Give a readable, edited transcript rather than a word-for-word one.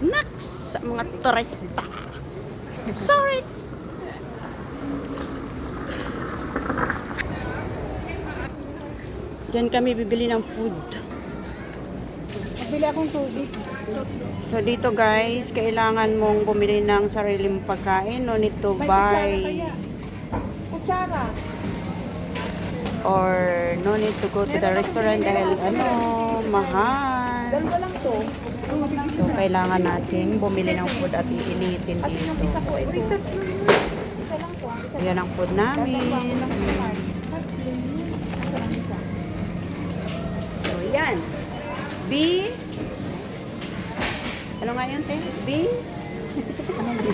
Naks! Sa mga turista. Sorry! Diyan kami bibili ng food. Bili akong tubig. So dito guys, kailangan mong bumili ng sariling pagkain. No need to May buy kutsara kaya. Kutsara. or no need to go to the restaurant dahil mahal. Dalawa lang to. So kailangan natin bumili ng food at iinitin At yung dito. isa ko, ito. Isa lang to. Isa Yan ang food namin. So yan. B. Ano nga yun, te? B? Anong B?